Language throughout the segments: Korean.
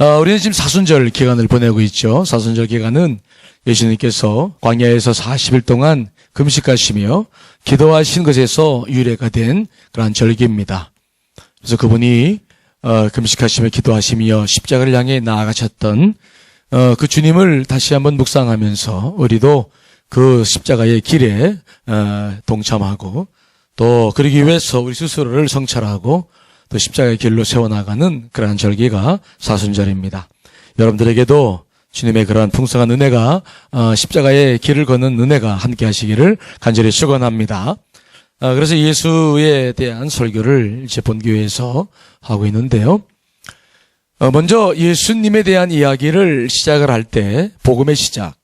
우리는 지금 사순절 기간을 보내고 있죠. 사순절 기간은 예수님께서 광야에서 40일 동안 금식하시며 기도하신 것에서 유래가 된 그러한 절기입니다. 그래서 그분이 금식하시며 기도하시며 십자가를 향해 나아가셨던 그 주님을 다시 한번 묵상하면서 우리도 그 십자가의 길에 동참하고 또 그러기 위해서 우리 스스로를 성찰하고 또 십자가의 길로 세워나가는 그러한 절기가 사순절입니다. 여러분들에게도 주님의 그러한 풍성한 은혜가 십자가의 길을 걷는 은혜가 함께 하시기를 간절히 축원합니다. 그래서 예수에 대한 설교를 이제 본교회에서 하고 있는데요. 먼저 예수님에 대한 이야기를 시작을 할 때 복음의 시작,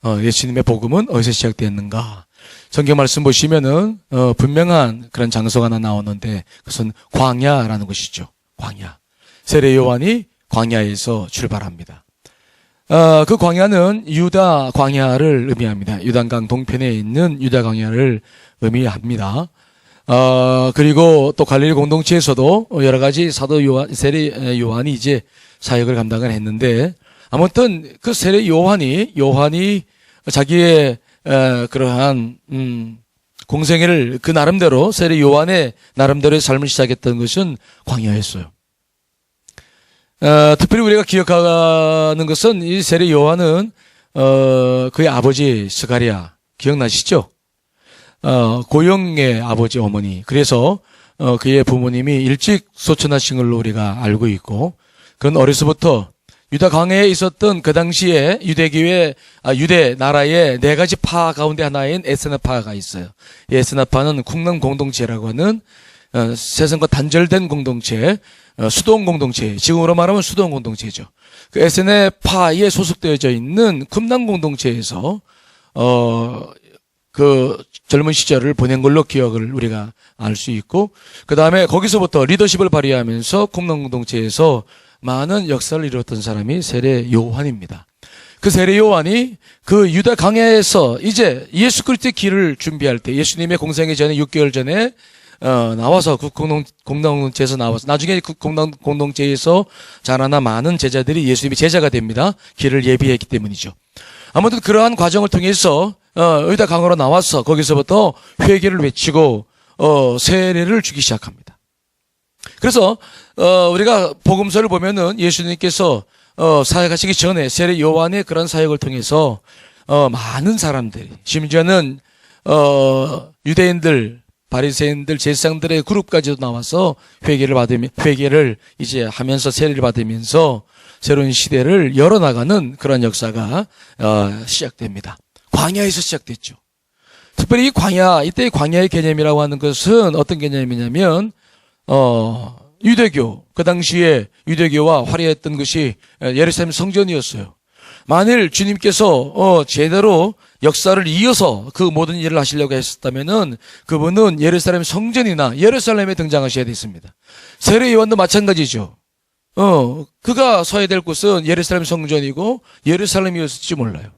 예수님의 복음은 어디서 시작되었는가? 성경 말씀 보시면은 분명한 그런 장소가 하나 나오는데 그것은 광야라는 것이죠. 광야. 세례 요한이 광야에서 출발합니다. 그 광야는 유다 광야를 의미합니다. 요단강 동편에 있는 유다 광야를 의미합니다. 그리고 또 갈릴리 공동체에서도 여러 가지 사도 요한, 세례 요한이 이제 사역을 감당을 했는데 아무튼 그 세례 요한이 자기의 그러한 공생애를 그 나름대로 세례 요한의 나름대로의 삶을 시작했던 것은 광야였어요. 특별히 우리가 기억하는 것은 이 세례 요한은 그의 아버지 스가랴 기억나시죠? 고용의 아버지 어머니. 그래서 그의 부모님이 일찍 소천하신 걸로 우리가 알고 있고 그건 어려서부터 유다 광야에 있었던 그 당시에 유대 나라의 네 가지 파 가운데 하나인 에스나파가 있어요. 이 에스나파는 국난 공동체라고 하는 세상과 단절된 공동체, 수동 공동체, 지금으로 말하면 수동 공동체죠. 그 에스나파에 소속되어져 있는 쿰난 공동체에서 그 젊은 시절을 보낸 걸로 기억을 우리가 알 수 있고 그 다음에 거기서부터 리더십을 발휘하면서 쿰난 공동체에서 많은 역사를 이루었던 사람이 세례 요한입니다. 그 세례 요한이 그 유다 광야에서 이제 예수 그리스도의 길을 준비할 때 예수님의 공생애 전에 6개월 전에 나와서 그 공동체에서 나와서 나중에 그 공동체에서 자라나 많은 제자들이 예수님의 제자가 됩니다. 길을 예비했기 때문이죠. 아무튼 그러한 과정을 통해서 유다 광야로 나와서 거기서부터 회개를 외치고 세례를 주기 시작합니다. 그래서 우리가 복음서를 보면은 예수님께서 사역하시기 전에 세례 요한의 그런 사역을 통해서 많은 사람들이 심지어는 유대인들, 바리새인들, 제사장들의 그룹까지도 나와서 회개를 이제 하면서 세례를 받으면서 새로운 시대를 열어나가는 그런 역사가 시작됩니다. 광야에서 시작됐죠. 특별히 이때의 광야의 개념이라고 하는 것은 어떤 개념이냐면 유대교, 그 당시에 유대교와 화려했던 것이 예루살렘 성전이었어요. 만일 주님께서 제대로 역사를 이어서 그 모든 일을 하시려고 했었다면은 그분은 예루살렘 성전이나 예루살렘에 등장하셔야 됐습니다. 세례 요한도 마찬가지죠. 그가 서야 될 곳은 예루살렘 성전이고 예루살렘이었을지 몰라요.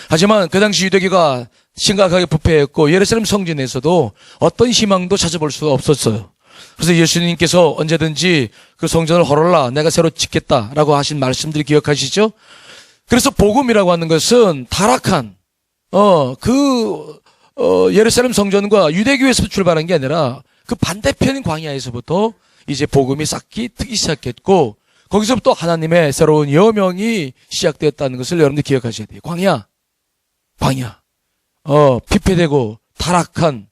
하지만 그 당시 유대교가 심각하게 부패했고 예루살렘 성전에서도 어떤 희망도 찾아볼 수가 없었어요. 그래서 예수님께서 언제든지 그 성전을 헐어라 내가 새로 짓겠다라고 하신 말씀들이 기억하시죠? 그래서 복음이라고 하는 것은 타락한 예루살렘 성전과 유대교에서 출발한 게 아니라 그 반대편 광야에서부터 이제 복음이 싹이 트기 시작했고 거기서부터 하나님의 새로운 여명이 시작되었다는 것을 여러분들 기억하셔야 돼요. 광야 피폐되고 타락한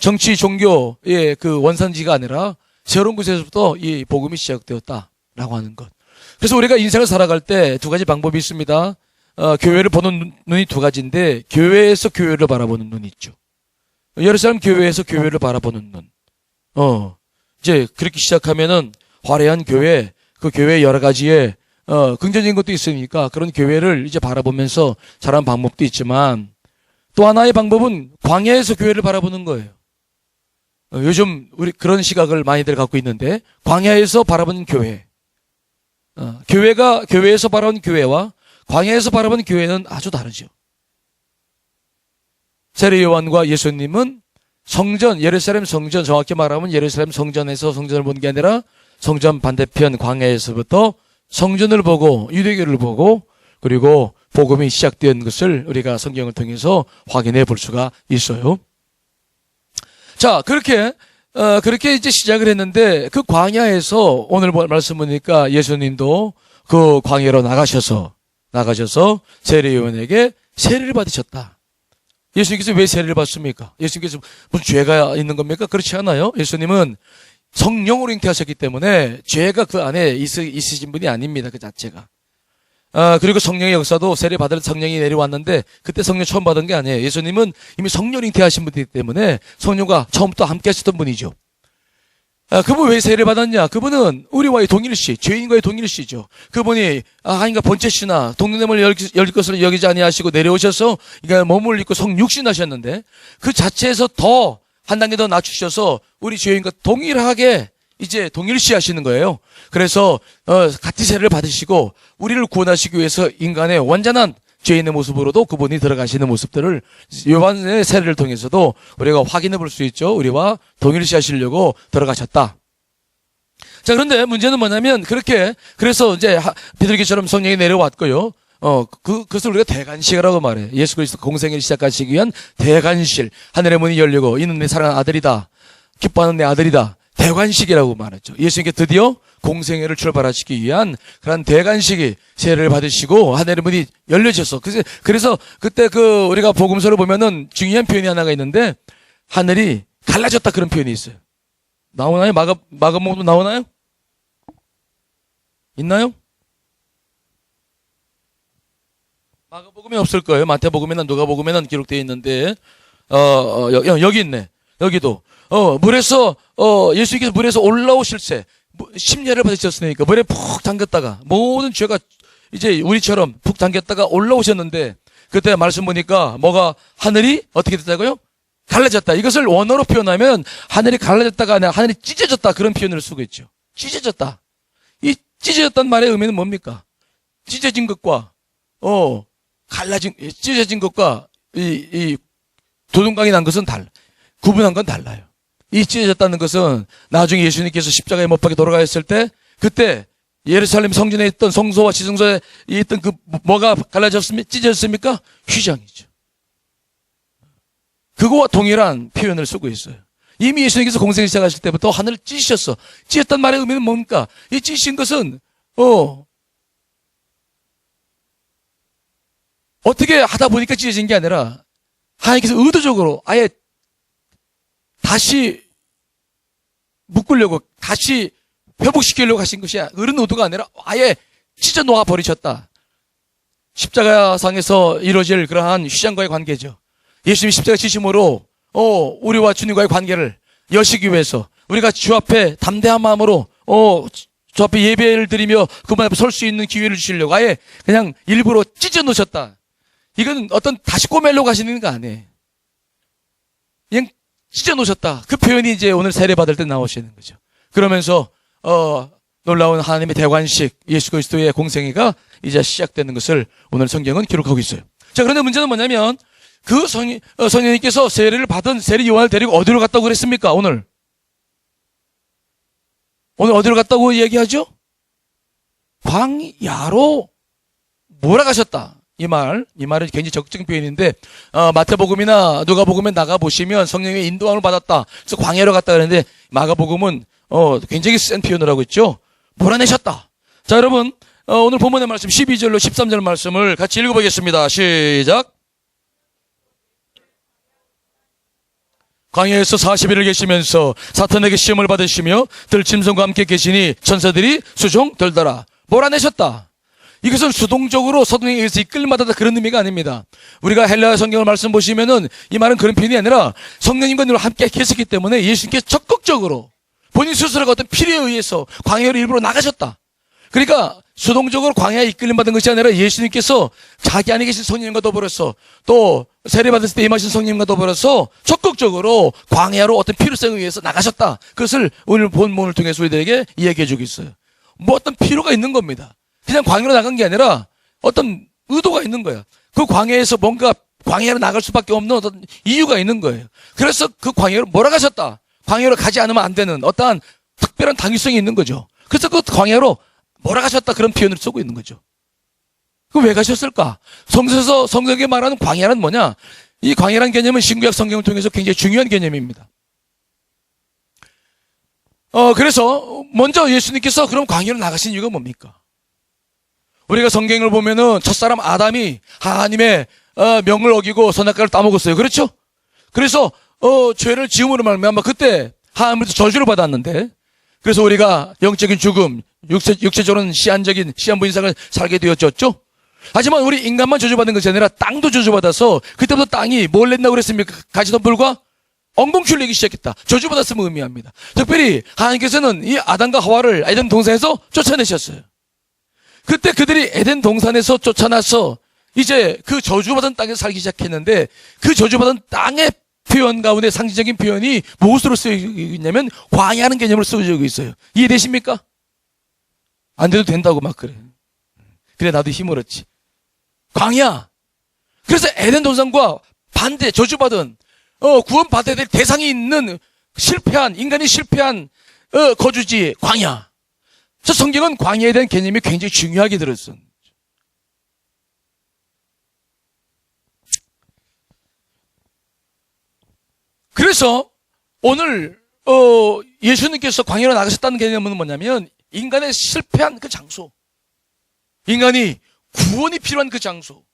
정치 종교의 그 원산지가 아니라 새로운 곳에서부터 이 복음이 시작되었다라고 하는 것. 그래서 우리가 인생을 살아갈 때 두 가지 방법이 있습니다. 교회를 보는 눈이 두 가지인데 교회에서 교회를 바라보는 눈이 있죠. 예루살렘 교회에서 교회를 바라보는 눈. 이제 그렇게 시작하면은 화려한 교회, 그 교회에 여러 가지의 긍정적인 것도 있으니까 그런 교회를 이제 바라보면서 자라는 방법도 있지만 또 하나의 방법은 광야에서 교회를 바라보는 거예요. 요즘 우리 그런 시각을 많이들 갖고 있는데 광야에서 바라보는 교회. 교회에서 바라보는 교회와 광야에서 바라보는 교회는 아주 다르죠. 세례 요한과 예수님은 성전, 예루살렘 성전, 정확히 말하면 예루살렘 성전에서 성전을 본 게 아니라 성전 반대편 광야에서부터 성전을 보고 유대교를 보고 그리고 복음이 시작된 것을 우리가 성경을 통해서 확인해 볼 수가 있어요. 자, 그렇게 이제 시작을 했는데 그 광야에서 오늘 말씀 보니까 예수님도 그 광야로 나가셔서 세례요한에게 세례를 받으셨다. 예수님께서 왜 세례를 받습니까? 예수님께서 무슨 죄가 있는 겁니까? 그렇지 않아요. 예수님은 성령으로 잉태하셨기 때문에 죄가 그 안에 있으신 분이 아닙니다. 그 자체가. 그리고 성령의 역사도 세례 받을 성령이 내려왔는데 그때 성령 처음 받은 게 아니에요. 예수님은 이미 성령 잉태하신 분이기 때문에 성령과 처음부터 함께 하셨던 분이죠. 그분 왜 세례를 받았냐? 그분은 우리와의 동일시, 죄인과의 동일시죠. 그분이 하인과 본체시나 동등됨을 열 것을 여기지 아니하시고 내려오셔서 그러니까 몸을 입고 성육신 하셨는데 그 자체에서 더 한 단계 더 낮추셔서 우리 죄인과 동일하게 이제 동일시 하시는 거예요. 그래서 같이 세례를 받으시고 우리를 구원하시기 위해서 인간의 완전한 죄인의 모습으로도 그분이 들어가시는 모습들을 요한의 세례를 통해서도 우리가 확인해 볼 수 있죠. 우리와 동일시 하시려고 들어가셨다. 자, 그런데 문제는 뭐냐면 그래서 이제 비둘기처럼 성령이 내려왔고요. 그것을 우리가 대간식이라고 말해요. 예수 그리스도 공생애를 시작하시기 위한 대간실. 하늘의 문이 열리고 이는 내 사랑하는 아들이다. 기뻐하는 내 아들이다. 대관식이라고 말했죠. 예수님께 드디어 공생애를 출발하시기 위한 그런 대관식이 세례를 받으시고 하늘의 문이 열려졌어. 그래서 그때 우리가 복음서를 보면은 중요한 표현이 하나가 있는데 하늘이 갈라졌다 그런 표현이 있어요. 나오나요? 마가복음도 나오나요? 있나요? 마가복음에 없을 거예요. 마태복음이나 누가복음에는 기록되어 있는데 여기 있네. 여기도 물에서 예수님께서 물에서 올라오실 때 십례를 받으셨으니까 물에 푹 잠겼다가 모든 죄가 이제 우리처럼 푹 잠겼다가 올라오셨는데 그때 말씀 보니까 뭐가 하늘이 어떻게 됐다고요? 갈라졌다. 이것을 원어로 표현하면 하늘이 갈라졌다가 아니라 하늘이 찢어졌다 그런 표현을 쓰고 있죠. 찢어졌다. 이 찢어졌다는 말의 의미는 뭡니까? 찢어진 것과 찢어진 것과 이 도둑강이 난 것은 구분한 건 달라요. 이 찢어졌다는 것은 나중에 예수님께서 십자가에 못 박혀 돌아가셨을 때 그때 예루살렘 성전에 있던 성소와 지성소에 있던 뭐가 찢어졌습니까? 휘장이죠. 그거와 동일한 표현을 쓰고 있어요. 이미 예수님께서 공생을 시작하실 때부터 하늘을 찢으셨어. 찢었단 말의 의미는 뭡니까? 이 찢으신 것은 어떻게 하다 보니까 찢어진 게 아니라 하나님께서 의도적으로 아예 다시 묶으려고 다시 회복시키려고 하신 것이 그런 의도가 아니라 아예 찢어 놓아 버리셨다. 십자가상에서 이루어질 그러한 휘장과의 관계죠. 예수님이 십자가 지심으로 우리와 주님과의 관계를 여시기 위해서 우리가 주 앞에 담대한 마음으로 주 앞에 예배를 드리며 그분 앞에 설 수 있는 기회를 주시려고 아예 그냥 일부러 찢어 놓으셨다. 이건 어떤 다시 꼬매려고 하시는 거 아니에요. 그냥 찢어 놓으셨다. 그 표현이 이제 오늘 세례 받을 때 나오시는 거죠. 그러면서 놀라운 하나님의 대관식 예수 그리스도의 공생애가 이제 시작되는 것을 오늘 성경은 기록하고 있어요. 자, 그런데 문제는 뭐냐면 그 성령님께서 세례를 받은 세례 요한을 데리고 어디로 갔다고 그랬습니까? 오늘 어디로 갔다고 얘기하죠? 광야로 몰아가셨다. 이 말은 굉장히 적극적인 표현인데, 마태복음이나 누가복음에 나가보시면 성령의 인도함을 받았다. 그래서 광야로 갔다 그랬는데, 마가복음은, 굉장히 센 표현을 하고 있죠. 몰아내셨다. 자, 여러분, 오늘 본문의 말씀 12절로 13절 말씀을 같이 읽어보겠습니다. 시작. 광야에서 40일을 계시면서 사탄에게 시험을 받으시며 들짐승과 함께 계시니 천사들이 수종 들더라. 몰아내셨다. 이것은 수동적으로 성령에 의해서 이끌림받았다 그런 의미가 아닙니다. 우리가 헬라어 성경을 말씀 보시면은 이 말은 그런 표현이 아니라 성령님과 늘 함께 계셨기 때문에 예수님께서 적극적으로 본인 스스로가 어떤 필요에 의해서 광야로 일부러 나가셨다. 그러니까 수동적으로 광야에 이끌림받은 것이 아니라 예수님께서 자기 안에 계신 성령님과 더불어서 또 세례받았을 때 임하신 성령님과 더불어서 적극적으로 광야로 어떤 필요성에 의해서 나가셨다. 그것을 오늘 본문을 통해서 우리들에게 이야기해 주고 있어요. 뭐 어떤 필요가 있는 겁니다. 그냥 광야로 나간 게 아니라 어떤 의도가 있는 거야. 그 광야에서 뭔가 광야로 나갈 수밖에 없는 어떤 이유가 있는 거예요. 그래서 그 광야로 몰아가셨다. 광야로 가지 않으면 안 되는 어떠한 특별한 당위성이 있는 거죠. 그래서 그 광야로 몰아가셨다 그런 표현을 쓰고 있는 거죠. 그 왜 가셨을까? 성경에 말하는 광야는 뭐냐? 이 광야라는 개념은 신구약 성경을 통해서 굉장히 중요한 개념입니다. 그래서 먼저 예수님께서 그럼 광야로 나가신 이유가 뭡니까? 우리가 성경을 보면은 첫사람 아담이 하나님의 명을 어기고 선악과를 따먹었어요. 그렇죠? 그래서 죄를 지음으로 말미암아 그때 하나님으로부터 저주를 받았는데, 그래서 우리가 영적인 죽음, 육체적으로는 시한적인 시한부 인생을 살게 되었죠. 하지만 우리 인간만 저주받은 것이 아니라 땅도 저주받아서 그때부터 땅이 뭘 냈다고 그랬습니까? 가지던 불과 엉겅퀴를 내기 시작했다. 저주받았음을 의미합니다. 특별히 하나님께서는 이 아담과 하와를 에덴 동산에서 쫓아내셨어요. 그때 그들이 에덴 동산에서 쫓아나서 이제 그 저주받은 땅에서 살기 시작했는데, 그 저주받은 땅의 표현 가운데 상징적인 표현이 무엇으로 쓰여지고 있냐면 광야하는 개념으로 쓰여지고 있어요. 이해되십니까? 안 돼도 된다고 막 그래. 그래 나도 힘을 얻지. 광야. 그래서 에덴 동산과 반대 저주받은 구원받아야 될 대상이 있는 인간이 실패한 거주지 광야. 저 성경은 광야에 대한 개념이 굉장히 중요하게 들었어요. 그래서 오늘 예수님께서 광야로 나가셨다는 개념은 뭐냐면 인간의 실패한 그 장소, 인간이 구원이 필요한 그 장소,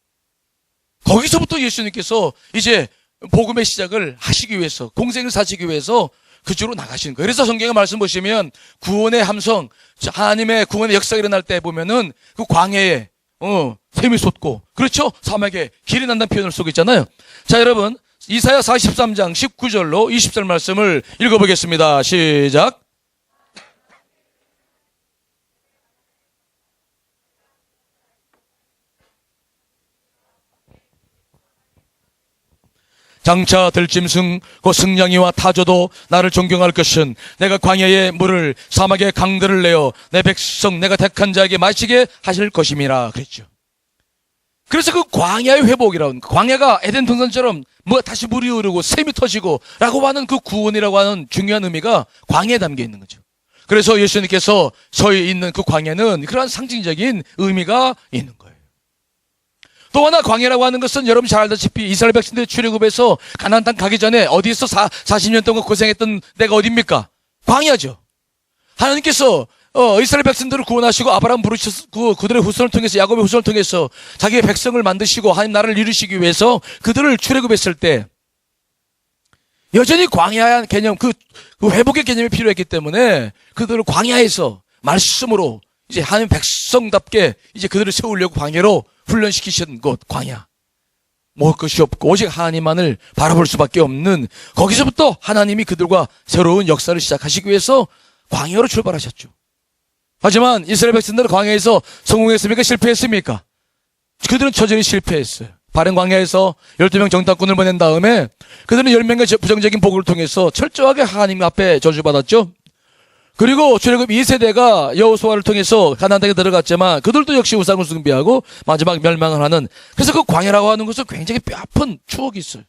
거기서부터 예수님께서 이제 복음의 시작을 하시기 위해서, 공생을 사시기 위해서 그쪽으로 나가시는 거예요. 그래서 성경의 말씀 보시면 구원의 함성, 하나님의 구원의 역사가 일어날 때 보면은 그 광야에 샘이 솟고, 그렇죠? 사막에 길이 난다는 표현을 쓰고 있잖아요. 자, 여러분 이사야 43장 19절로 20절 말씀을 읽어보겠습니다. 시작. 장차 들짐승 곧 승냥이와 타조도 나를 존경할 것은 내가 광야의 물을 사막의 강들을 내어 내 백성 내가 택한 자에게 마시게 하실 것임이라 그랬죠. 그래서 그 광야의 회복이라고 하는, 광야가 에덴 동산처럼 다시 물이 흐르고 샘이 터지고 라고 하는 그 구원이라고 하는 중요한 의미가 광야에 담겨 있는 거죠. 그래서 예수님께서 서 있는 그 광야는 그러한 상징적인 의미가 있는 거예요. 또 하나 광야라고 하는 것은 여러분 잘 알다시피 이스라엘 백성들이 출애굽해서 가나안 땅 가기 전에 어디서 40년 동안 고생했던 데가 어딥니까? 광야죠. 하나님께서 이스라엘 백성들을 구원하시고 아브라함 부르셔서 그들의 후손을 통해서, 야곱의 후손을 통해서 자기의 백성을 만드시고 하나님 나라를 이루시기 위해서 그들을 출애굽했을 때 여전히 광야 개념, 그 회복의 개념이 필요했기 때문에 그들을 광야에서 말씀으로 이제 하나님 백성답게 이제 그들을 세우려고 광야로 훈련시키신 곳, 광야. 먹을 것이 없고 오직 하나님만을 바라볼 수밖에 없는, 거기서부터 하나님이 그들과 새로운 역사를 시작하시기 위해서 광야로 출발하셨죠. 하지만 이스라엘 백성들은 광야에서 성공했습니까? 실패했습니까? 그들은 처절히 실패했어요. 바른 광야에서 12명 정탐꾼을 보낸 다음에 그들은 10명의 부정적인 복을 통해서 철저하게 하나님 앞에 저주받았죠. 그리고 출애굽 2세대가 여호수아를 통해서 가나안 땅에 들어갔지만 그들도 역시 우상을 숭배하고 마지막 멸망을 하는, 그래서 그 광야라고 하는 것은 굉장히 뼈아픈 추억이 있어요.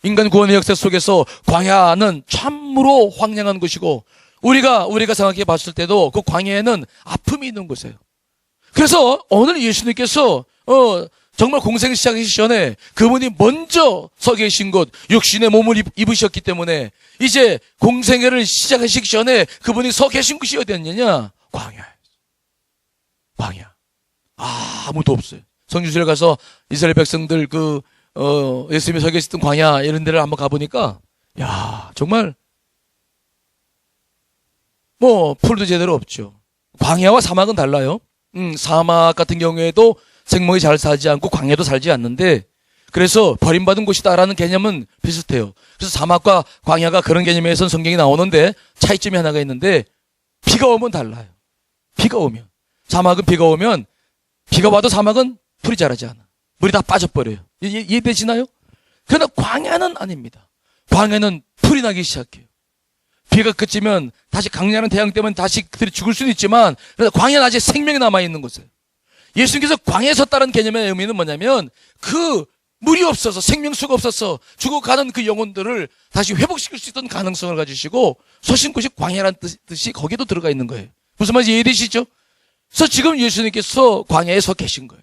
인간 구원의 역사 속에서 광야는 참으로 황량한 것이고 우리가 생각해 봤을 때도 그 광야에는 아픔이 있는 곳이에요. 그래서 오늘 예수님께서 정말 공생을 시작하기 전에 그분이 먼저 서 계신 곳, 육신의 몸을 입으셨기 때문에 이제 공생애를 시작하시기 전에 그분이 서 계신 곳이 어디였느냐? 광야예요. 광야. 아무도 없어요. 성지순례 가서 이스라엘 백성들 예수님이 서 계셨던 광야 이런 데를 한번 가보니까 야, 정말 풀도 제대로 없죠. 광야와 사막은 달라요. 사막 같은 경우에도 생명이 잘 살지 않고 광야도 살지 않는데, 그래서 버림받은 곳이다라는 개념은 비슷해요. 그래서 사막과 광야가 그런 개념에선 성경이 나오는데 차이점이 하나가 있는데, 비가 오면 달라요. 비가 오면, 사막은 비가 오면, 비가 와도 사막은 풀이 자라지 않아. 물이 다 빠져버려요. 이해되시나요? 그러나 광야는 아닙니다. 광야는 풀이 나기 시작해요. 비가 그치면 다시 강렬한 태양 때문에 다시 그들이 죽을 수는 있지만, 그래서 광야는 아직 생명이 남아있는 곳이에요. 예수님께서 광야에 섰다는 개념의 의미는 뭐냐면 그 물이 없어서, 생명수가 없어서 죽어가는 그 영혼들을 다시 회복시킬 수 있던 가능성을 가지시고 서신 곳이 광야라는 뜻이 거기에도 들어가 있는 거예요. 무슨 말인지 이해되시죠? 그래서 지금 예수님께서 광야에 서 계신 거예요.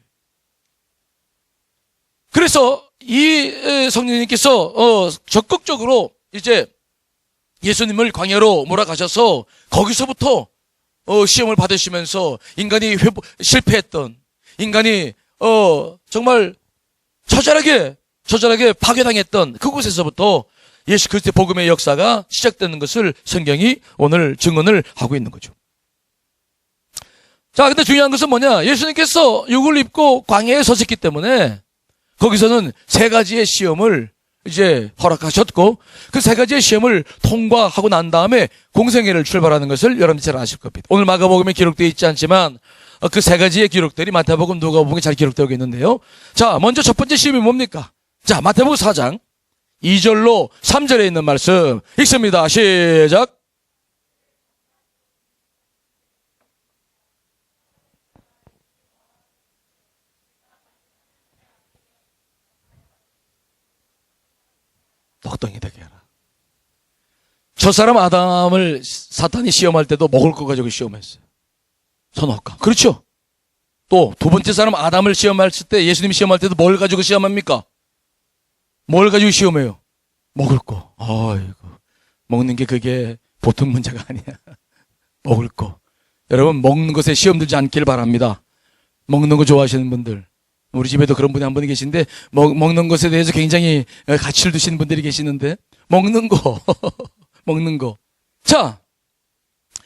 그래서 이 성령님께서 적극적으로 이제 예수님을 광야로 몰아가셔서 거기서부터 시험을 받으시면서 인간이 실패했던, 인간이 정말 처절하게 파괴당했던 그곳에서부터 예수 그리스도의 복음의 역사가 시작되는 것을 성경이 오늘 증언을 하고 있는 거죠. 자, 근데 중요한 것은 뭐냐? 예수님께서 육을 입고 광야에 서셨기 때문에 거기서는 세 가지의 시험을 이제 허락하셨고, 그 세 가지의 시험을 통과하고 난 다음에 공생애를 출발하는 것을 여러분들이 잘 아실 겁니다. 오늘 마가복음에 기록되어 있지 않지만 그 세 가지의 기록들이 마태복음, 누가복음에 잘 기록되어 있는데요. 자, 먼저 첫 번째 시험이 뭡니까? 자, 마태복음 4장 2절로 3절에 있는 말씀 읽습니다. 시작. 똑똑히 되게 해라. 저 사람 아담을 사탄이 시험할 때도 먹을 거 가지고 시험했어요. 선악과. 그렇죠? 또 두 번째 사람 아담을 시험했을 때, 예수님이 시험할 때도 뭘 가지고 시험합니까? 뭘 가지고 시험해요? 먹을 거. 아이고, 먹는 게 그게 보통 문제가 아니야. 먹을 거. 여러분, 먹는 것에 시험 들지 않길 바랍니다. 먹는 거 좋아하시는 분들. 우리 집에도 그런 분이 한 분이 계신데, 먹는 것에 대해서 굉장히 가치를 두시는 분들이 계시는데, 먹는 거. 먹는 거. 자,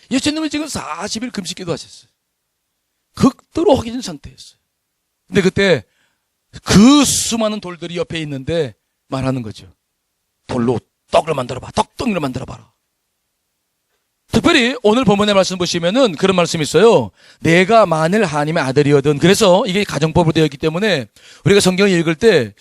예수님은 지금 40일 금식 기도하셨어요. 극도로 허기진 상태였어요. 근데 그때 그 수많은 돌들이 옆에 있는데 말하는 거죠. 돌로 떡을 만들어봐. 떡덩이를 만들어봐라. 특별히 오늘 본문의 말씀 보시면은 그런 말씀이 있어요. 내가 만일 하나님의 아들이거든. 그래서 이게 가정법으로 되어 있기 때문에 우리가 성경을 읽을 때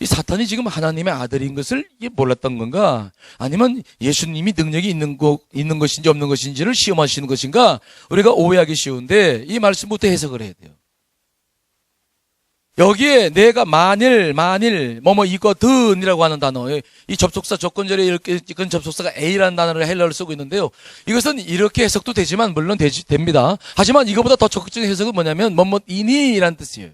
이 사탄이 지금 하나님의 아들인 것을 몰랐던 건가? 아니면 예수님이 능력이 있는 것인지 없는 것인지를 시험하시는 것인가? 우리가 오해하기 쉬운데 이 말씀부터 해석을 해야 돼요. 여기에 내가 만일 뭐뭐 이거든이라고 하는 단어, 이 접속사 조건절에 이렇게 이건 접속사가 A라는 단어를 헬라어를 쓰고 있는데요. 이것은 이렇게 해석도 되지만 물론 됩니다. 하지만 이거보다 더 적극적인 해석은 뭐냐면 뭐뭐이니라는 뜻이에요.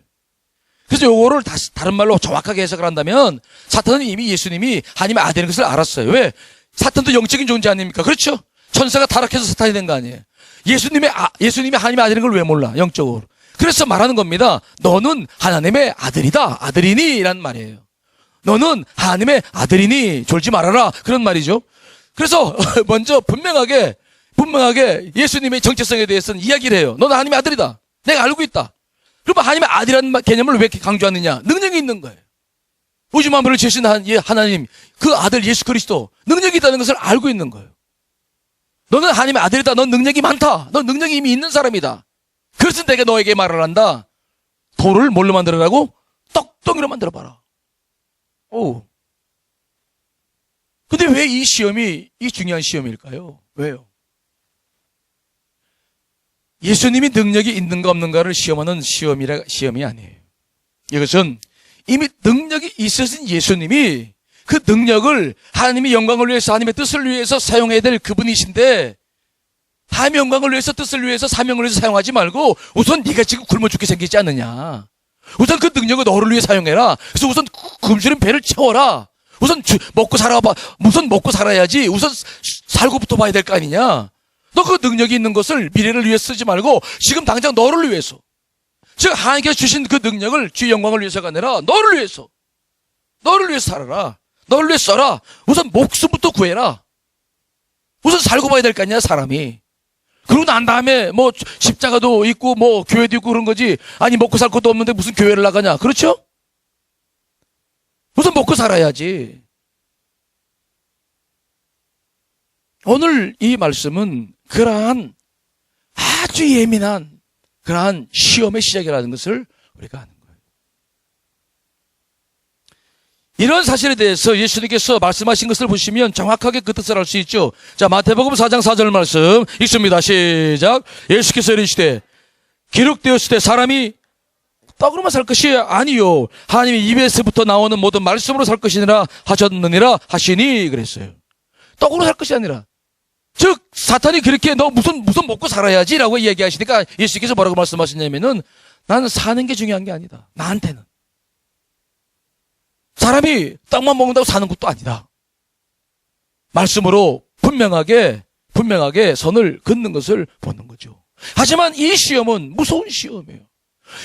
그래서 요거를 다른 말로 정확하게 해석을 한다면 사탄은 이미 예수님이 하나님의 아들인 것을 알았어요. 왜? 사탄도 영적인 존재 아닙니까? 그렇죠? 천사가 타락해서 사탄이 된 거 아니에요. 예수님이 하나님의 아들인 걸 왜 몰라? 영적으로. 그래서 말하는 겁니다. 너는 하나님의 아들이다. 아들이니? 라는 말이에요. 너는 하나님의 아들이니? 졸지 말아라. 그런 말이죠. 그래서 먼저 분명하게 예수님의 정체성에 대해서는 이야기를 해요. 너는 하나님의 아들이다. 내가 알고 있다. 그러면 하나님의 아들이라는 개념을 왜 이렇게 강조하느냐? 능력이 있는 거예요. 우주 만물을 지으신 하나님, 그 아들 예수 그리스도, 능력이 있다는 것을 알고 있는 거예요. 너는 하나님의 아들이다. 넌 능력이 많다. 넌 능력이 이미 있는 사람이다. 그래서 내가 너에게 말을 한다. 돌을 뭘로 만들어라고? 떡덩이로 만들어봐라. 오. 근데 왜 이 시험이 중요한 시험일까요? 왜요? 예수님이 능력이 있는가 없는가를 시험하는 시험이 아니에요. 이것은 이미 능력이 있으신 예수님이 그 능력을 하나님의 영광을 위해서, 하나님의 뜻을 위해서 사용해야 될 그분이신데, 하나님의 영광을 위해서, 뜻을 위해서, 사명을 위해서 사용하지 말고 우선 네가 지금 굶어 죽게 생기지 않느냐. 우선 그 능력을 너를 위해 사용해라. 그래서 우선 굶주린 배를 채워라. 우선 먹고 살아봐. 우선 먹고 살아야지. 우선 살고부터 봐야 될 거 아니냐. 너 그 능력이 있는 것을 미래를 위해 쓰지 말고 지금 당장 너를 위해서, 즉 하나님께서 주신 그 능력을 주의 영광을 위해서가 아니라 너를 위해서 살아라. 너를 위해서 써라. 우선 목숨부터 구해라. 우선 살고 봐야 될 거 아니야, 사람이. 그러고 난 다음에 뭐 십자가도 있고 뭐 교회도 있고 그런 거지. 아니 먹고 살 것도 없는데 무슨 교회를 나가냐. 그렇죠? 우선 먹고 살아야지. 오늘 이 말씀은 그러한 아주 예민한 그러한 시험의 시작이라는 것을 우리가 아는 거예요. 이런 사실에 대해서 예수님께서 말씀하신 것을 보시면 정확하게 그 뜻을 알 수 있죠. 자, 마태복음 4장 4절 말씀 읽습니다. 시작. 예수께서 이르시되 기록되었을 때 사람이 떡으로만 살 것이 아니요 하나님의 입에서부터 나오는 모든 말씀으로 살 것이니라 하셨느니라 하시니 그랬어요. 떡으로 살 것이 아니라 즉 사탄이 그렇게 너 무슨 먹고 살아야지라고 얘기하시니까 예수께서 뭐라고 말씀하셨냐면은 나는 사는 게 중요한 게 아니다. 나한테는 사람이 떡만 먹는다고 사는 것도 아니다. 말씀으로 분명하게 선을 긋는 것을 보는 거죠. 하지만 이 시험은 무서운 시험이에요.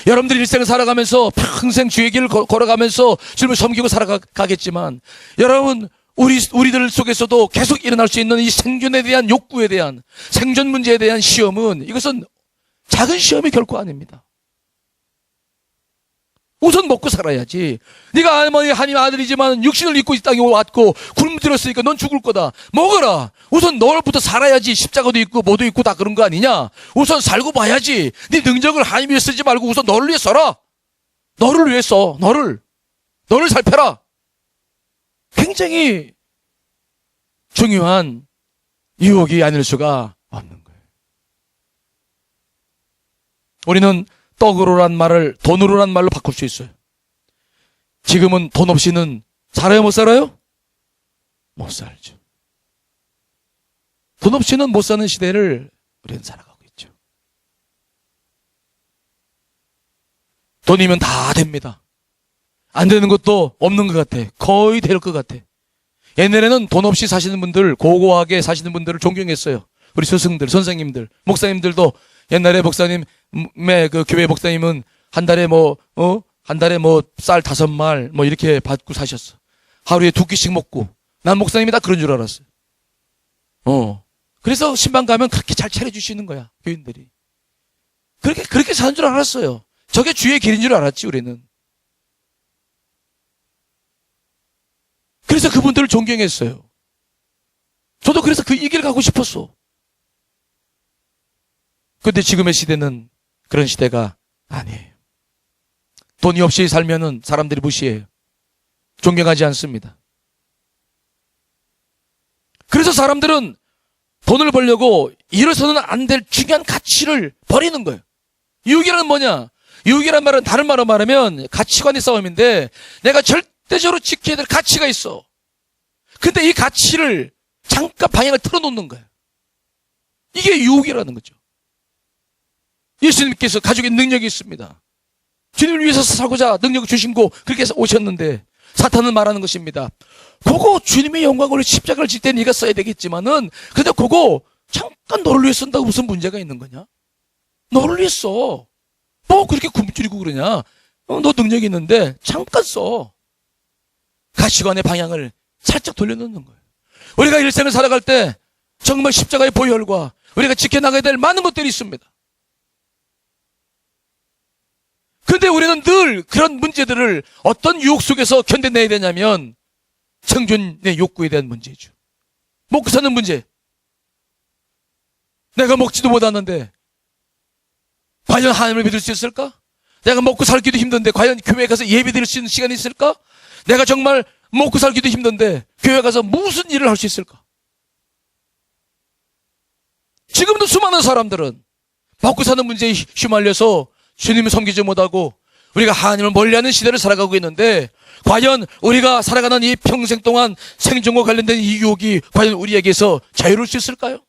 여러분들이 일생을 살아가면서 평생 주의 길을 걸어가면서 주님을 섬기고 살아가겠지만 여러분 우리들 속에서도 계속 일어날 수 있는 이 생존에 대한 욕구에 대한 생존 문제에 대한 시험은 이것은 작은 시험이 결코 아닙니다. 우선 먹고 살아야지. 네가 하나님 아들이지만 육신을 입고 이 땅에 왔고 굶주렸으니까 넌 죽을 거다. 먹어라. 우선 너부터 살아야지. 십자가도 있고 뭐도 있고 다 그런 거 아니냐. 우선 살고 봐야지. 네 능력을 하나님 위해 쓰지 말고 우선 너를 위해 써라. 너를 위해 써. 너를 살펴라. 굉장히 중요한 유혹이 아닐 수가 없는 거예요. 우리는 떡으로란 말을 돈으로란 말로 바꿀 수 있어요. 지금은 돈 없이는 살아요, 못 살아요? 못 살죠. 돈 없이는 못 사는 시대를 우리는 살아가고 있죠. 돈이면 다 됩니다. 안 되는 것도 없는 것 같아. 거의 될 것 같아. 옛날에는 돈 없이 사시는 분들, 고고하게 사시는 분들을 존경했어요. 우리 스승들, 선생님들, 목사님들도 옛날에 목사님의 그 교회 목사님은 한 달에 쌀 5말 이렇게 받고 사셨어. 하루에 2끼씩 먹고. 난 목사님이 다 그런 줄 알았어요. 그래서 신방 가면 그렇게 잘 차려주시는 거야, 교인들이. 그렇게 사는 줄 알았어요. 저게 주의 길인 줄 알았지, 우리는. 그래서 그분들을 존경했어요. 저도 그래서 이 길 가고 싶었어. 근데 지금의 시대는 그런 시대가 아니에요. 돈이 없이 살면은 사람들이 무시해요. 존경하지 않습니다. 그래서 사람들은 돈을 벌려고 잃어서는 안 될 중요한 가치를 버리는 거예요. 유혹이란 뭐냐? 유혹이란 말은 다른 말로 말하면 가치관의 싸움인데 내가 절대적으로 지켜야 될 가치가 있어. 근데 이 가치를 잠깐 방향을 틀어놓는 거예요. 이게 유혹이라는 거죠. 예수님께서 가지고 있는 능력이 있습니다. 주님을 위해서 살고자 능력을 주신고 그렇게 해서 오셨는데 사탄은 말하는 것입니다. 그거 주님의 영광을 십자가를 질 때 네가 써야 되겠지만은 근데 그거 잠깐 너를 위해 쓴다고 무슨 문제가 있는 거냐? 너를 위해 써. 뭐 그렇게 굶주리고 그러냐? 너 능력이 있는데 잠깐 써. 가치관의 방향을 살짝 돌려놓는 거예요. 우리가 일생을 살아갈 때 정말 십자가의 보혈과 우리가 지켜나가야 될 많은 것들이 있습니다. 근데 우리는 늘 그런 문제들을 어떤 유혹 속에서 견뎌내야 되냐면 생존의 욕구에 대한 문제죠. 먹고 사는 문제. 내가 먹지도 못하는데 과연 하나님을 믿을 수 있을까? 내가 먹고 살기도 힘든데 과연 교회에 가서 예배 드릴 수 있는 시간이 있을까? 내가 정말 먹고 살기도 힘든데 교회에 가서 무슨 일을 할 수 있을까? 지금도 수많은 사람들은 먹고 사는 문제에 휘말려서 주님을 섬기지 못하고 우리가 하나님을 멀리하는 시대를 살아가고 있는데 과연 우리가 살아가는 이 평생 동안 생존과 관련된 이 유혹이 과연 우리에게서 자유로울 수 있을까요?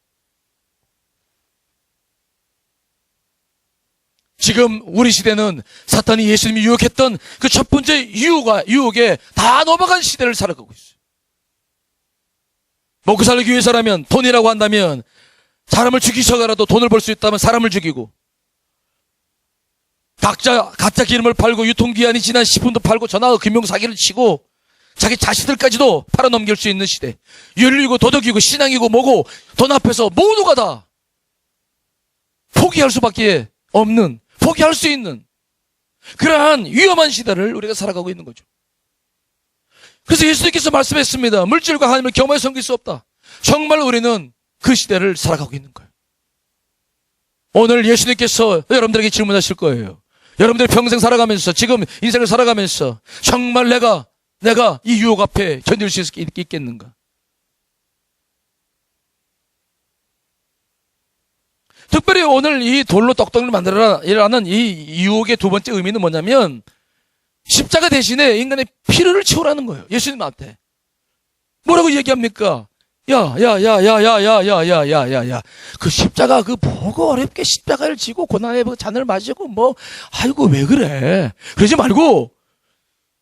지금 우리 시대는 사탄이 예수님이 유혹했던 그 첫 번째 유혹에 다 넘어간 시대를 살아가고 있어요. 먹고 살기 위해서라면 돈이라고 한다면 사람을 죽이셔가라도 돈을 벌 수 있다면 사람을 죽이고 가짜 기름을 팔고 유통기한이 지난 식품도 팔고 전화 금융 사기를 치고 자기 자식들까지도 팔아넘길 수 있는 시대. 윤리고 도덕이고 신앙이고 뭐고 돈 앞에서 모두가 다 포기할 수밖에 없는 포기할 수 있는 그러한 위험한 시대를 우리가 살아가고 있는 거죠. 그래서 예수님께서 말씀했습니다. 물질과 하나님을 겸하여 섬길 수 없다. 정말 우리는 그 시대를 살아가고 있는 거예요. 오늘 예수님께서 여러분들에게 질문하실 거예요. 여러분들 평생 살아가면서 지금 인생을 살아가면서 정말 내가 이 유혹 앞에 견딜 수 있겠는가? 특별히 오늘 이 돌로 떡떡을 만들어라라는 이 유혹의 두 번째 의미는 뭐냐면 십자가 대신에 인간의 필요를 채우라는 거예요. 예수님 앞에. 뭐라고 얘기합니까? 야. 그 십자가 그 보고 어렵게 십자가를 지고 고난의 잔을 마시고 아이고 왜 그래. 그러지 말고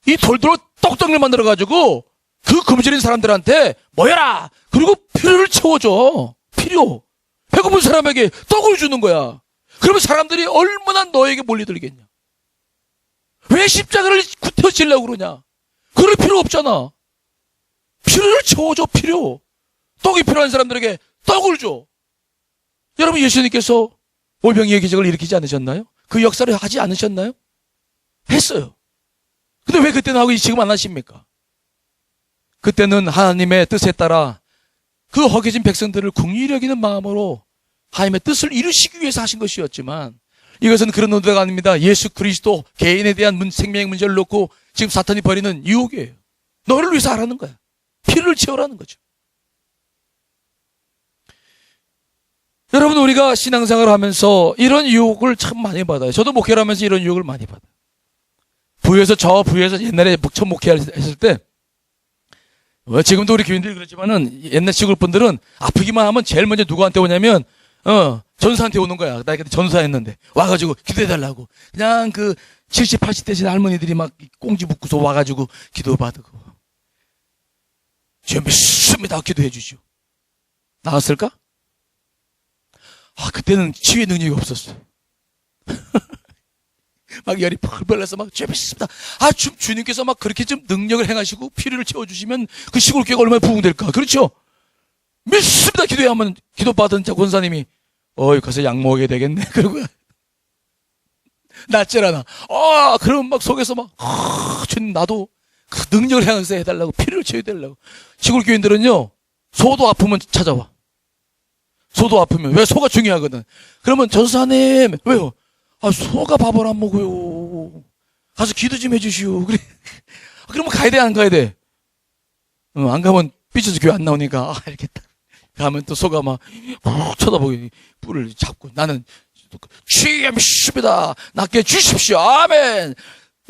이 돌도로 떡덩이를 만들어가지고 그 굶주린 사람들한테 모여라. 그리고 필요를 채워줘. 필요. 배고픈 사람에게 떡을 주는 거야. 그러면 사람들이 얼마나 너에게 몰려들겠냐. 왜 십자가를 구태워지려고 그러냐. 그럴 필요 없잖아. 필요를 채워줘. 필요. 떡이 필요한 사람들에게 떡을 줘. 여러분 예수님께서 오병이의 기적을 일으키지 않으셨나요? 그 역사를 하지 않으셨나요? 했어요. 근데 왜 그때는 하고 지금 안 하십니까? 그때는 하나님의 뜻에 따라 그 허기진 백성들을 긍휼히 여기는 마음으로 하나님의 뜻을 이루시기 위해서 하신 것이었지만 이것은 그런 의도가 아닙니다. 예수 그리스도 개인에 대한 생명의 문제를 놓고 지금 사탄이 벌이는 유혹이에요. 너를 위해서 하라는 거야. 피를 채우라는 거죠. 여러분 우리가 신앙생활을 하면서 이런 유혹을 참 많이 받아요. 저도 목회를 하면서 이런 유혹을 많이 받아요. 부에서 옛날에 첫 목회했을 때 지금도 우리 교인들이 그렇지만은 옛날 시골 분들은 아프기만 하면 제일 먼저 누구한테 오냐면 전사한테 오는 거야. 나 그때 전사했는데 와가지고 기도해달라고. 그냥 그 70, 80대신 할머니들이 막 꽁지 묶고서 와가지고 기도받고 주여 믿습니다 기도해 주시오. 나았을까? 그때는 치유의 능력이 없었어. 막 열이 펄펄 나서 막 주여 믿습니다. 주님께서 막 그렇게 좀 능력을 행하시고 필요를 채워주시면 그 시골교회가 얼마나 부흥될까. 그렇죠? 믿습니다 기도해 하면 기도받은 권사님이 가서 약 먹어야 되겠네. 그러고 낫질 않아. 그럼 막 속에서 막 주님 나도 그 능력을 행해서 해달라고 필요를 채워달라고. 시골 교인들은요 소도 아프면 찾아와. 소도 아프면. 왜? 소가 중요하거든. 그러면 전사님 왜요? 소가 밥을 안 먹어요. 가서 기도 좀 해주시오. 그래. 그러면 가야 돼 안 가야 돼? 안 가면 삐쳐서 교회 안 나오니까 알겠다. 가면 또 소가 막 쳐다보고 뿔을 잡고 나는 주여 믿습니다. 낫게 주십시오. 아멘.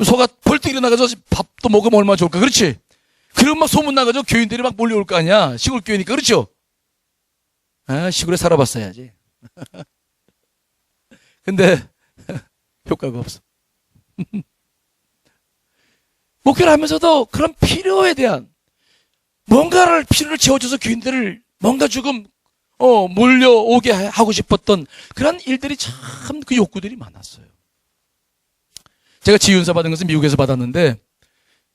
소가 벌떡 일어나가서 밥도 먹으면 얼마나 좋을까. 그렇지? 그러면 막 소문 나가지고 교인들이 막 몰려올 거 아니야. 시골 교회니까. 그렇죠? 시골에 살아봤어야지. 근데 효과가 없어. 목회를 하면서도 그런 필요에 대한 필요를 채워줘서 교인들을 뭔가 조금 몰려오게 하고 싶었던 그런 일들이 참 그 욕구들이 많았어요. 제가 지윤사 받은 것은 미국에서 받았는데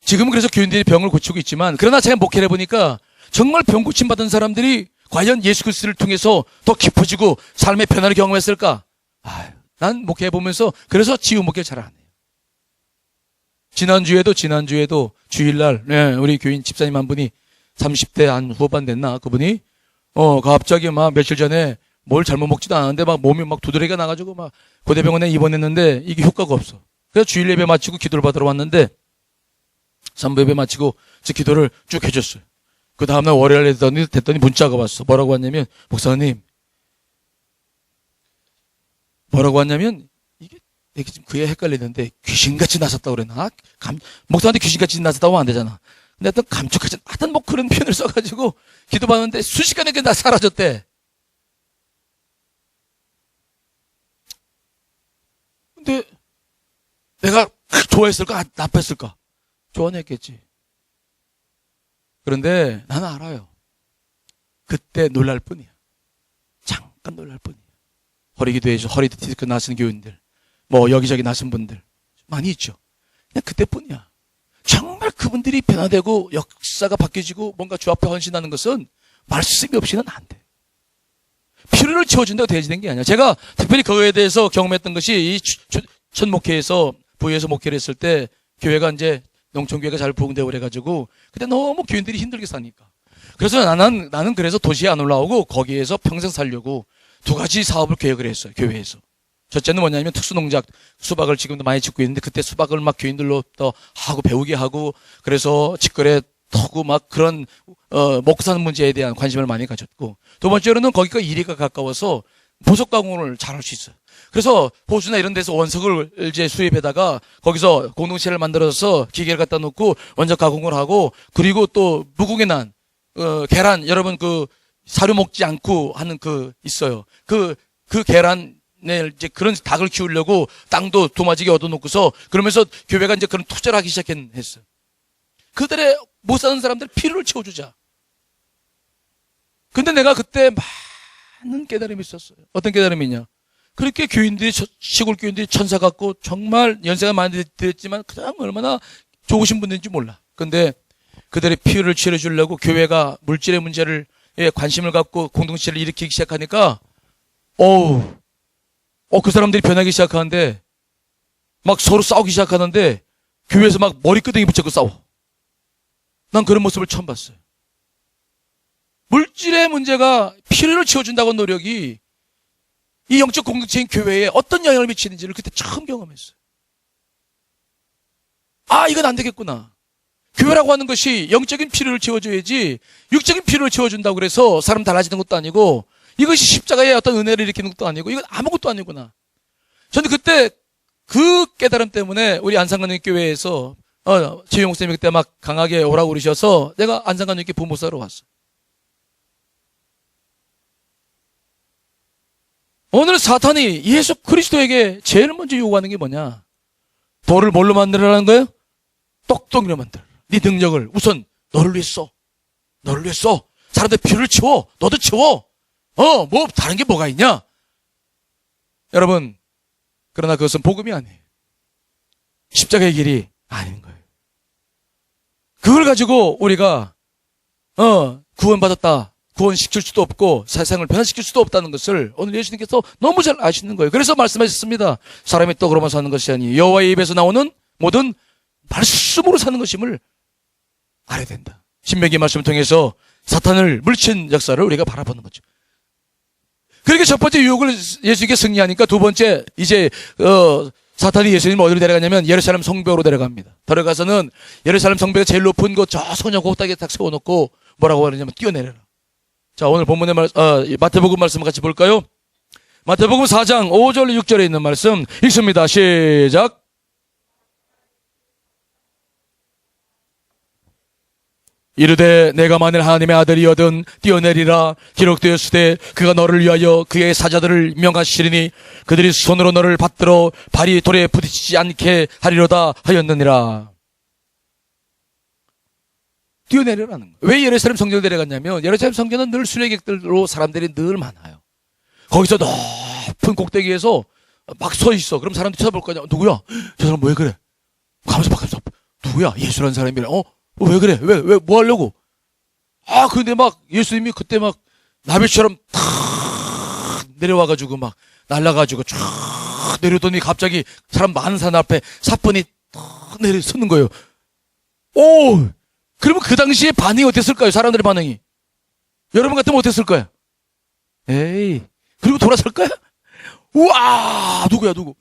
지금은 그래서 교인들이 병을 고치고 있지만 그러나 제가 목회를 해보니까 정말 병 고침 받은 사람들이 과연 예수 그리스도를 통해서 더 깊어지고 삶의 변화를 경험했을까? 난 목회해보면서 그래서 지우 목회를 잘 안 해요. 지난주에도 주일날 우리 교인 집사님 한 분이 30대 한 후반 됐나 그분이 갑자기 막 며칠 전에 뭘 잘못 먹지도 않았는데 막 몸이 막 두드러기가 나가지고 막 고대병원에 입원했는데 이게 효과가 없어. 그래서 주일 예배 마치고 기도를 받으러 왔는데 3부 예배 마치고 제 기도를 쭉 해줬어요. 그 다음날 월요일 됐더니 문자가 왔어. 뭐라고 왔냐면 목사님 이게 지금 그에 헷갈리는데 귀신같이 나섰다고 그랬나? 목사한테 귀신같이 나섰다고 하면 안 되잖아. 근데 하여튼 감쪽하지 하여튼 그런 표현을 써가지고 기도받는데 순식간에 그게 다 사라졌대. 근데 내가 좋아했을까? 나빴을까? 좋아했겠지. 그런데 나는 알아요. 그때 놀랄 뿐이야. 잠깐 놀랄 뿐이야. 허리기도해서 허리 디스크 나신 교인들, 여기저기 나신 분들 많이 있죠. 그냥 그때뿐이야. 정말 그분들이 변화되고 역사가 바뀌어지고 뭔가 주 앞에 헌신하는 것은 말씀이 없이는 안 돼. 필요를 채워준다고 되어지는 게 아니야. 제가 특별히 그거에 대해서 경험했던 것이 이 첫 목회에서 부에서 목회를 했을 때 교회가 이제 농촌교회가 잘 부흥되고 그래가지고 그때 너무 교인들이 힘들게 사니까. 그래서 나는 그래서 도시에 안 올라오고 거기에서 평생 살려고 2가지 사업을 계획을 했어요. 교회에서. 첫째는 뭐냐면 특수농작, 수박을 지금도 많이 짓고 있는데 그때 수박을 막 교인들로 또 하고 배우게 하고 그래서 직거래 하고 막 그런 먹고 사는 문제에 대한 관심을 많이 가졌고 두 번째로는 거기가 이리가 가까워서 보석 가공을 잘 할 수 있어요. 그래서 호주나 이런 데서 원석을 이제 수입해다가 거기서 공동체를 만들어서 기계를 갖다 놓고 원적 가공을 하고 그리고 또 무궁에 난 계란, 여러분 사료 먹지 않고 하는 있어요. 그 계란에 이제 그런 닭을 키우려고 땅도 도마지게 얻어놓고서 그러면서 교회가 이제 그런 투자를 하기 시작했어요. 그들의 못 사는 사람들 필요를 채워주자. 근데 내가 그때 많은 깨달음이 있었어요. 어떤 깨달음이냐. 그렇게 시골 교인들이 천사 같고 정말 연세가 많이 됐지만 그냥 얼마나 좋으신 분들인지 몰라. 근데 그들의 필요를 채워주려고 교회가 물질의 문제를 관심을 갖고 공동체를 일으키기 시작하니까 그 사람들이 변하기 시작하는데 막 서로 싸우기 시작하는데 교회에서 막 머리끄댕이 붙잡고 싸워. 난 그런 모습을 처음 봤어요. 물질의 문제가 필요를 채워준다고 하는 노력이 이 영적 공동체인 교회에 어떤 영향을 미치는지를 그때 처음 경험했어요. 이건 안 되겠구나. 교회라고 하는 것이 영적인 필요를 채워줘야지 육적인 필요를 채워준다고 그래서 사람 달라지는 것도 아니고 이것이 십자가의 어떤 은혜를 일으키는 것도 아니고 이건 아무것도 아니구나. 저는 그때 그 깨달음 때문에 우리 안산관님 교회에서 지용 선생님이 그때 막 강하게 오라고 그러셔서 내가 안산관님께 부모사로 왔어. 오늘 사탄이 예수 그리스도에게 제일 먼저 요구하는 게 뭐냐? 돌을 뭘로 만들어라는 거예요? 똑똑이로 만들어. 네 능력을 우선 너를 위해 써. 너를 위해 써. 사람들 필요를 채워. 너도 채워. 뭐 다른 게 뭐가 있냐? 여러분, 그러나 그것은 복음이 아니에요. 십자가의 길이 아닌 거예요. 그걸 가지고 우리가 구원받았다. 구원시킬 수도 없고 세상을 변화시킬 수도 없다는 것을 오늘 예수님께서 너무 잘 아시는 거예요. 그래서 말씀하셨습니다. 사람이 떡으로만 사는 것이 아니 여호와의 입에서 나오는 모든 말씀으로 사는 것임을 알아야 된다. 신명기 말씀을 통해서 사탄을 물리친 역사를 우리가 바라보는 거죠. 그렇게 첫 번째 유혹을 예수님께 승리하니까 두 번째 이제 사탄이 예수님을 어디로 데려가냐면 예루살렘 성벽으로 데려갑니다. 들어가서는 예루살렘 성벽의 제일 높은 곳 저 소녀 꼭대기에 딱 세워놓고 뭐라고 하느냐면 뛰어내려라. 자, 오늘 본문의 마태복음 말씀 같이 볼까요? 마태복음 4장 5절 6절에 있는 말씀 읽습니다. 시작. 이르되 내가 만일 하나님의 아들이여든 뛰어내리라 기록되었으되 그가 너를 위하여 그의 사자들을 명하시리니 그들이 손으로 너를 받들어 발이 돌에 부딪히지 않게 하리로다 하였느니라. 뛰어내려라는 거예요. 왜 예루살렘 성전을 데려갔냐면 예루살렘 성전은 늘 순례객들로 사람들이 늘 많아요. 거기서 높은 꼭대기에서 막 서 있어. 그럼 사람들이 쳐다볼 거냐? 누구야? 저 사람 왜 그래? 가면서 누구야? 예수라는 사람이래. 왜 그래? 왜 뭐 하려고? 근데 막 예수님이 그때 막 나비처럼 탁 내려와가지고 막 날아가지고 쫙 내려오더니 갑자기 사람 많은 사람 앞에 사건이 탁 내려서는 거예요. 그러면 그 당시에 반응이 어땠을까요? 사람들의 반응이. 여러분 같으면 어땠을 거야? 에이. 그리고 돌아설 거야? 우와! 누구야, 누구?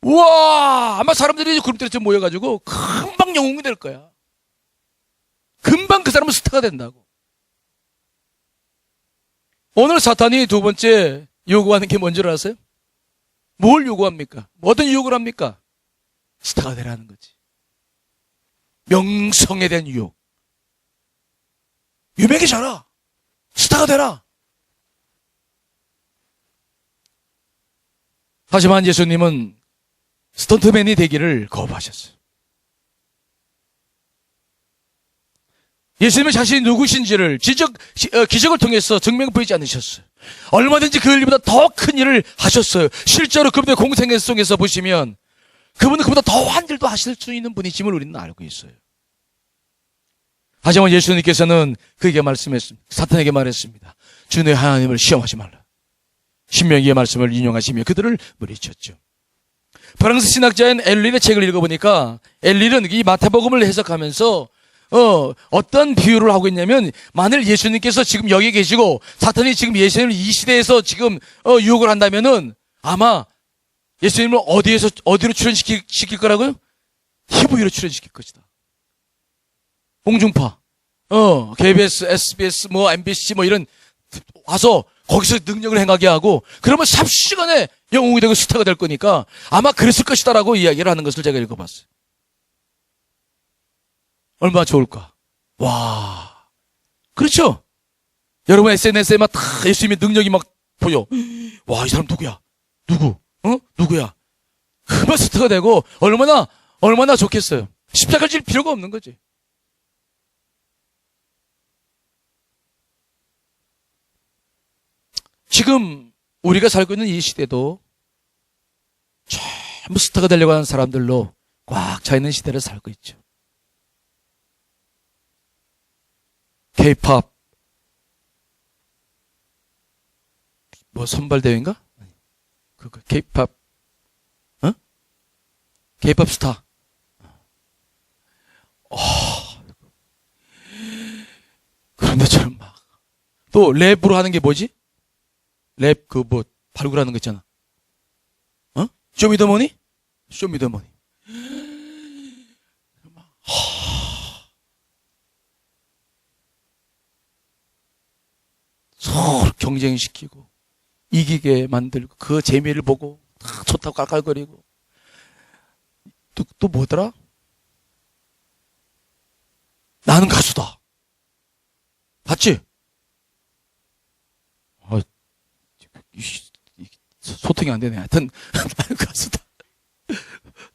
우와! 아마 사람들이 그룹들이 모여가지고 금방 영웅이 될 거야. 금방 그 사람은 스타가 된다고. 오늘 사탄이 두 번째 요구하는 게 뭔지 아세요? 뭘 요구합니까? 어떤 유혹을 합니까? 스타가 되라는 거지. 명성에 대한 유혹. 유명해져라. 스타가 되라. 하지만 예수님은 스턴트맨이 되기를 거부하셨어요. 예수님은 자신이 누구신지를 기적을 통해서 증명 보이지 않으셨어요. 얼마든지 그 일보다 더 큰 일을 하셨어요. 실제로 그분의 공생 속에서 보시면 그분은 그보다 더한 일도 하실 수 있는 분이심을 우리는 알고 있어요. 하지만 예수님께서는 그에게 말씀했습니다. 사탄에게 말했습니다. 주 내 하나님을 시험하지 말라. 신명기의 말씀을 인용하시며 그들을 물리쳤죠. 프랑스 신학자인 엘릴의 책을 읽어보니까 엘릴은 이 마태복음을 해석하면서 어떤 비유를 하고 있냐면 만일 예수님께서 지금 여기 계시고 사탄이 지금 예수님을 이 시대에서 지금 유혹을 한다면은 아마 예수님을 어디로 출연시킬 거라고요? TV로 출연시킬 것이다. 공중파, KBS, SBS, MBC 이런 와서 거기서 능력을 행하게 하고 그러면 삽시간에 영웅이 되고 스타가 될 거니까 아마 그랬을 것이다라고 이야기를 하는 것을 제가 읽어봤어요. 얼마나 좋을까? 와, 그렇죠? 여러분 SNS에 막 다 예수님의 능력이 막 보여. 와, 이 사람 누구야? 누구? 누구야? 그만 스타가 되고 얼마나 좋겠어요. 십자가를 질 필요가 없는 거지. 지금 우리가 살고 있는 이 시대도 전부 스타가 되려고 하는 사람들로 꽉 차 있는 시대를 살고 있죠. K-팝 뭐 선발대회인가? 그거 K-팝 K-팝 스타. 그런데 저는 막 또 랩으로 하는 게 뭐지? 랩 그 뭐 발굴하는 거 있잖아. 쇼미더머니? 쇼미더머니. 서로 경쟁시키고 이기게 만들고 그 재미를 보고 다 좋다고 깔깔거리고 또 뭐더라? 나는 가수다. 봤지? 소통이 안 되네. 하여튼 나는 가수다.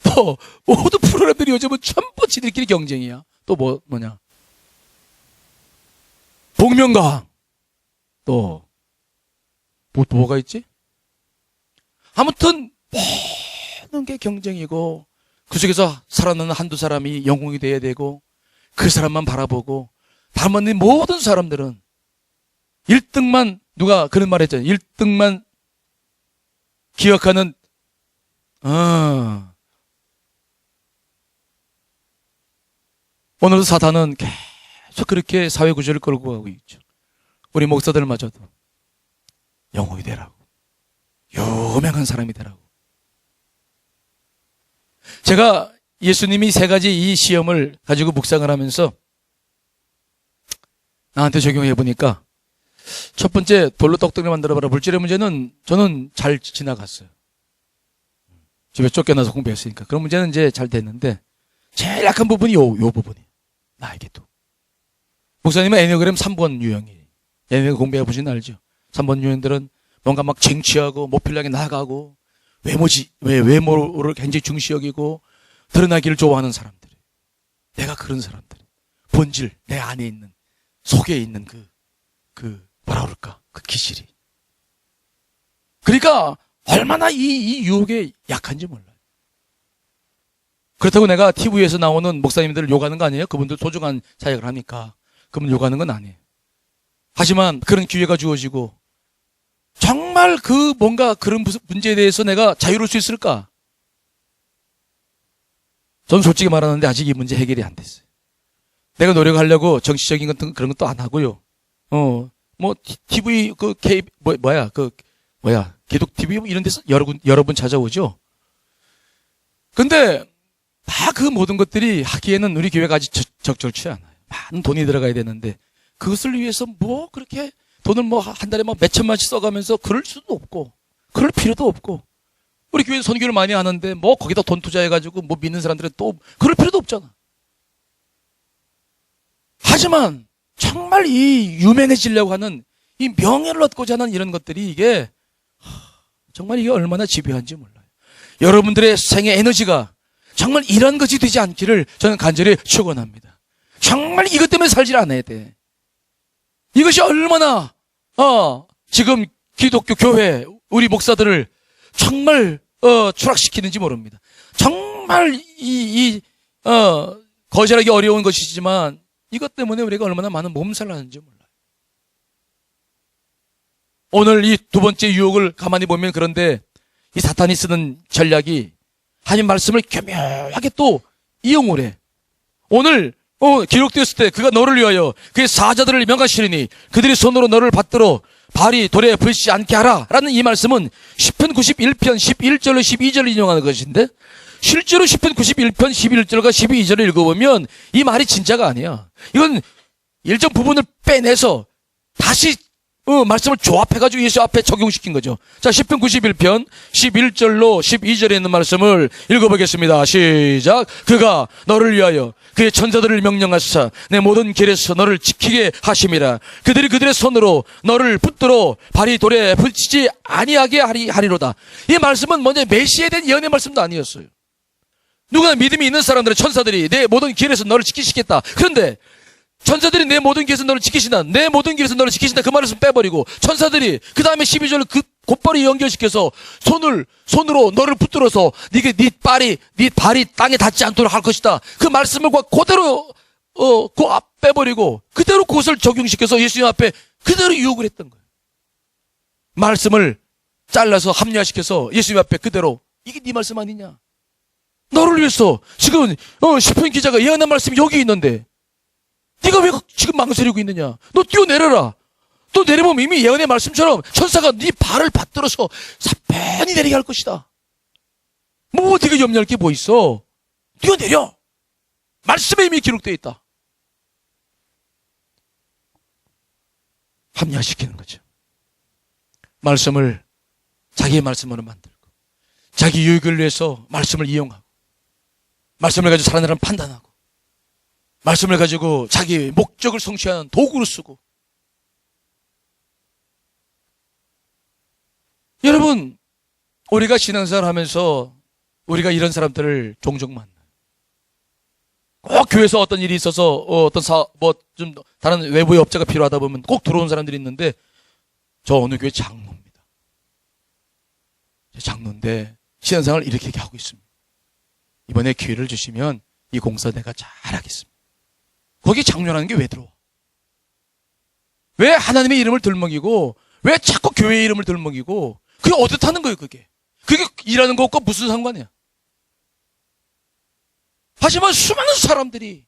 또 모든 프로그램들이 요즘은 전부 지들끼리 경쟁이야. 또 뭐냐? 복면가왕. 또 뭐가 있지? 아무튼 모든 게 경쟁이고 그 속에서 살아나는 한두 사람이 영웅이 돼야 되고 그 사람만 바라보고 바라보는 모든 사람들은 1등만 누가 그런 말 했잖아요. 1등만 기억하는 오늘도 사단은 계속 그렇게 사회 구조를 끌고 가고 있죠. 우리 목사들마저도 영웅이 되라고, 유명한 사람이 되라고. 제가 예수님이 3가지 이 시험을 가지고 묵상을 하면서 나한테 적용해 보니까 첫 번째 돌로 떡덩이 만들어봐라. 물질의 문제는 저는 잘 지나갔어요. 집에 쫓겨나서 공부했으니까. 그런 문제는 이제 잘 됐는데 제일 약한 부분이 요 부분이 나에게도. 목사님은 애니어그램 3번 유형이에요. 애니어그램 공부해 보시면 알죠. 3번 유형들은 뭔가 막 쟁취하고 모필하게 나가고 외모를 굉장히 중시 여기고 드러나기를 좋아하는 사람들. 내가 그런 사람들. 본질, 내 안에 있는, 속에 있는 뭐라 그럴까? 그 기질이. 그러니까 얼마나 이 유혹에 약한지 몰라요. 그렇다고 내가 TV에서 나오는 목사님들을 욕하는 거 아니에요? 그분들 소중한 사역을 하니까. 그분 욕하는 건 아니에요. 하지만 그런 기회가 주어지고 정말 뭔가 그런 문제에 대해서 내가 자유로울 수 있을까? 전 솔직히 말하는데 아직 이 문제 해결이 안 됐어요. 내가 노력하려고 정치적인 것들 그런 것도 안 하고요. TV, 개독 TV 이런 데서 여러 분 찾아오죠. 근데 다 그 모든 것들이 하기에는 우리 교회가 아직 적절치 않아요. 많은 돈이 들어가야 되는데 그것을 위해서 그렇게 돈을 한 달에 몇 천만씩 써가면서 그럴 수도 없고 그럴 필요도 없고 우리 교회는 선교를 많이 하는데 거기다 돈 투자해가지고 믿는 사람들은 또 그럴 필요도 없잖아. 하지만 정말 이 유명해지려고 하는 이 명예를 얻고자 하는 이런 것들이 이게 정말 이게 얼마나 집요한지 몰라요. 여러분들의 생의 에너지가 정말 이런 것이 되지 않기를 저는 간절히 축원합니다. 정말 이것 때문에 살질 않아야 돼. 이것이 얼마나 지금 기독교 교회 우리 목사들을 정말 추락시키는지 모릅니다. 정말 거절하기 어려운 것이지만 이것 때문에 우리가 얼마나 많은 몸살을 하는지 몰라요. 오늘 이 두 번째 유혹을 가만히 보면 그런데 이 사탄이 쓰는 전략이 하나님 말씀을 교묘하게 또 이용을 해. 오늘 기록되었을 때 그가 너를 위하여 그의 사자들을 명하시리니 그들이 손으로 너를 받들어 발이 돌에 불지 않게 하라 라는 이 말씀은 시편 91편 11절로 12절을 인용하는 것인데 실제로 시편 91편 11절과 12절을 읽어보면 이 말이 진짜가 아니야. 이건 일정 부분을 빼내서 다시 말씀을 조합해가지고 예수 앞에 적용시킨 거죠. 자, 시편 91편 11절로 12절에 있는 말씀을 읽어보겠습니다. 시작. 그가 너를 위하여 그의 천사들을 명령하사 내 모든 길에서 너를 지키게 하심이라. 그들이 그들의 손으로 너를 붙들어 발이 돌에 붙이지 아니하게 하리로다. 이 말씀은 먼저 메시아에 대한 예언의 말씀도 아니었어요. 누구나 믿음이 있는 사람들은 천사들이 내 모든 길에서 너를 지키시겠다. 그런데 천사들이 내 모든 길에서 너를 지키신다. 내 모든 길에서 너를 지키신다. 그 말을 빼버리고 천사들이 그 다음에 12절을 곧바로 연결시켜서 손으로 너를 붙들어서 네 발이 땅에 닿지 않도록 할 것이다. 그 말씀을 그대로 그 앞 빼버리고 그대로 그것을 적용시켜서 예수님 앞에 그대로 유혹을 했던 거예요. 말씀을 잘라서 합리화시켜서 예수님 앞에 그대로 이게 네 말씀 아니냐? 너를 위해서 지금 시편 기자가 예언한 말씀이 여기 있는데 네가 왜 지금 망설이고 있느냐? 너 뛰어내려라. 또 내려보면 이미 예언의 말씀처럼 천사가 네 발을 받들어서 사편히 내리게 할 것이다. 뭐 네가 염려할 게 뭐 있어? 뛰어내려. 말씀에 이미 기록되어 있다. 합리화시키는 거죠. 말씀을 자기의 말씀으로 만들고 자기 유익을 위해서 말씀을 이용하고 말씀을 가지고 사람들은 판단하고 말씀을 가지고 자기 목적을 성취하는 도구로 쓰고. 여러분, 우리가 신앙생활 하면서 우리가 이런 사람들을 종종 만나요. 꼭 교회에서 어떤 일이 있어서 좀 다른 외부의 업자가 필요하다 보면 꼭 들어온 사람들이 있는데 저 어느 교회 장로입니다. 장로인데 신앙생활을 이렇게 하고 있습니다. 이번에 기회를 주시면 이 공사 내가 잘하겠습니다. 거기 장로라는 게 왜 들어와? 왜 하나님의 이름을 들먹이고 왜 자꾸 교회의 이름을 들먹이고 그게 어떻다는 거예요? 그게 일하는 것과 무슨 상관이야? 하지만 수많은 사람들이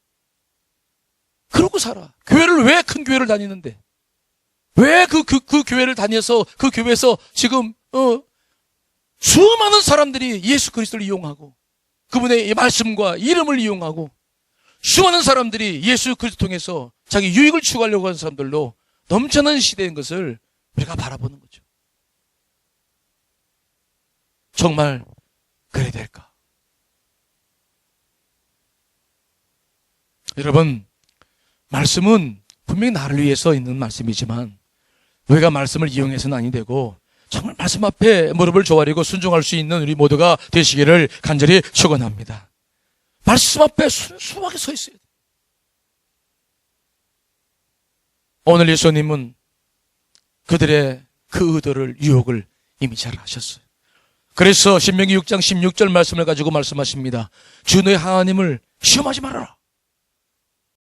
그러고 살아. 교회를 왜 큰 교회를 다니는데 왜 그 교회를 다녀서 그 교회에서 지금 수많은 사람들이 예수 그리스도를 이용하고 그분의 말씀과 이름을 이용하고 수많은 사람들이 예수 그리스도 통해서 자기 유익을 추구하려고 하는 사람들로 넘쳐나는 시대인 것을 우리가 바라보는 거죠. 정말 그래야 될까? 여러분, 말씀은 분명히 나를 위해서 있는 말씀이지만 우리가 말씀을 이용해서는 아니 되고 정말 말씀 앞에 무릎을 조아리고 순종할 수 있는 우리 모두가 되시기를 간절히 축원합니다. 말씀 앞에 순수하게 서 있어야 돼요. 오늘 예수님은 그들의 그 의도를 유혹을 이미 잘 하셨어요. 그래서 신명기 6장 16절 말씀을 가지고 말씀하십니다. 주 너의 하나님을 시험하지 말아라.